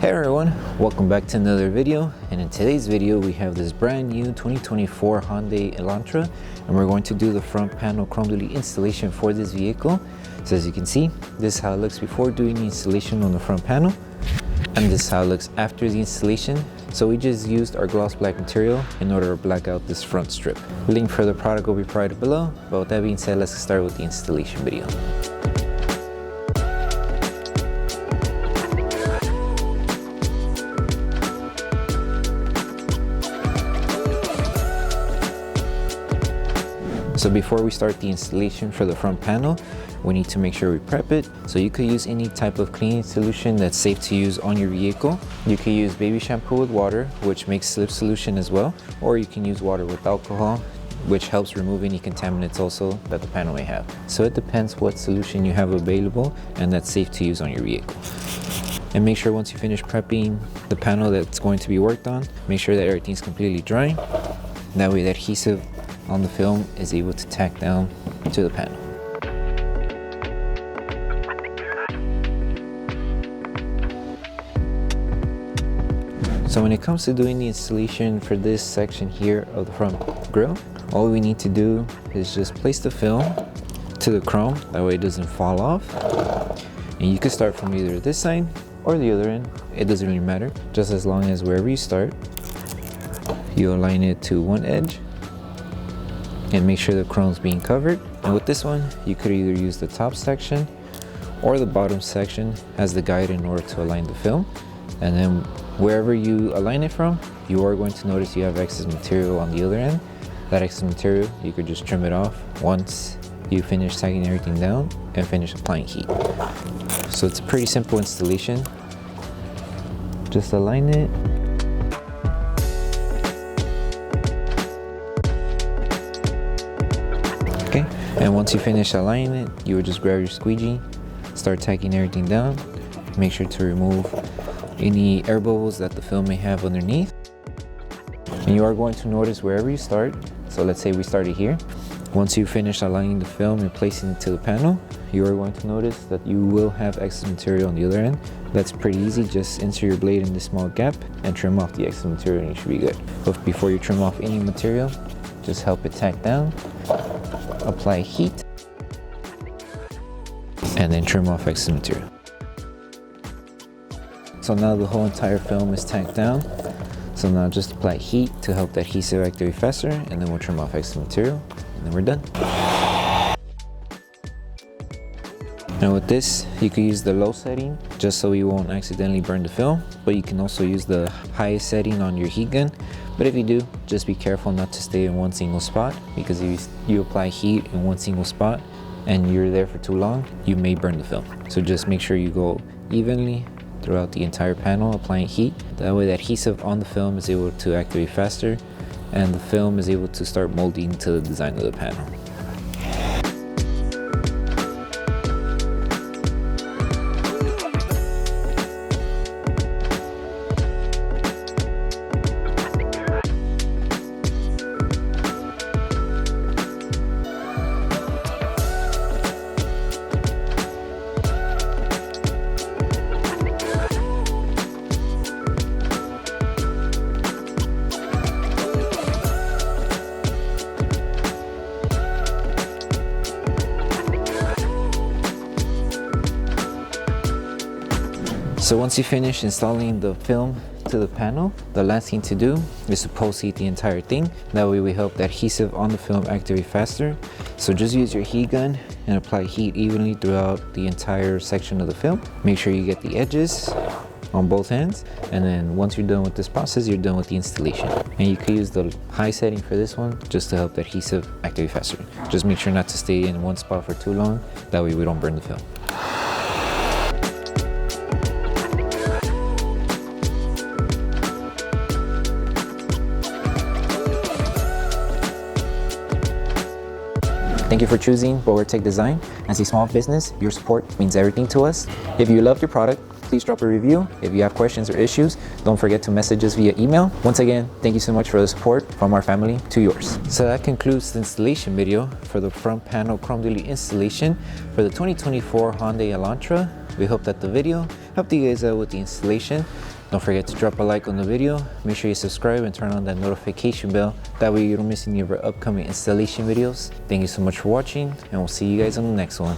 Hey everyone, welcome back to another video, and in today's video we have this brand new 2024 Hyundai Elantra, and we're going to do the front panel chrome delete installation for this vehicle. So as you can see, this is how it looks before doing the installation on the front panel, and this is how it looks after the installation. So we just used our gloss black material in order to black out this front strip. Link for the product will be provided below, but with that being said, let's start with the installation video. So before we start the installation for the front panel, we need to make sure we prep it. So you could use any type of cleaning solution that's safe to use on your vehicle. You can use baby shampoo with water, which makes slip solution as well, or you can use water with alcohol, which helps remove any contaminants also that the panel may have. So it depends what solution you have available and that's safe to use on your vehicle. And make sure once you finish prepping the panel that's going to be worked on, make sure that everything's completely dry. That way the adhesive on the film is able to tack down to the panel. So when it comes to doing the installation for this section here of the front grille, all we need to do is just place the film to the chrome, that way it doesn't fall off. And you can start from either this side or the other end, it doesn't really matter, just as long as wherever you start, you align it to one edge and make sure the chrome's being covered. And with this one, you could either use the top section or the bottom section as the guide in order to align the film. And then wherever you align it from, you are going to notice you have excess material on the other end. That excess material, you could just trim it off once you finish tagging everything down and finish applying heat. So it's a pretty simple installation. Just align it. Okay, and once you finish aligning it, you would just grab your squeegee, start tacking everything down. Make sure to remove any air bubbles that the film may have underneath. And you are going to notice wherever you start, so let's say we started here. Once you finish aligning the film and placing it to the panel, you are going to notice that you will have excess material on the other end. That's pretty easy, just insert your blade in this small gap and trim off the excess material and you should be good. But before you trim off any material, just help it tack down. Apply heat, and then trim off excess material. So now the whole entire film is tacked down. So now just apply heat to help the adhesive activate faster, and then we'll trim off excess material, and then we're done. And with this, you can use the low setting just so you won't accidentally burn the film, but you can also use the highest setting on your heat gun. But if you do, just be careful not to stay in one single spot, because if you apply heat in one single spot and you're there for too long, you may burn the film. So just make sure you go evenly throughout the entire panel applying heat. That way the adhesive on the film is able to activate faster and the film is able to start molding to the design of the panel. So once you finish installing the film to the panel, the last thing to do is to pulse heat the entire thing. That way we help the adhesive on the film activate faster. So just use your heat gun and apply heat evenly throughout the entire section of the film. Make sure you get the edges on both ends, and then once you're done with this process, you're done with the installation. And you can use the high setting for this one just to help the adhesive activate faster. Just make sure not to stay in one spot for too long, that way we don't burn the film. Thank you for choosing Bogar Tech Design. As a small business, your support means everything to us. If you love your product, please drop a review. If you have questions or issues, don't forget to message us via email. Once again, thank you so much for the support from our family to yours. So that concludes the installation video for the front panel chrome delete installation for the 2024 Hyundai Elantra. We hope that the video helped you guys out with the installation. Don't forget to drop a like on the video. Make sure you subscribe and turn on that notification bell. That way you don't miss any of our upcoming installation videos. Thank you so much for watching, and we'll see you guys on the next one.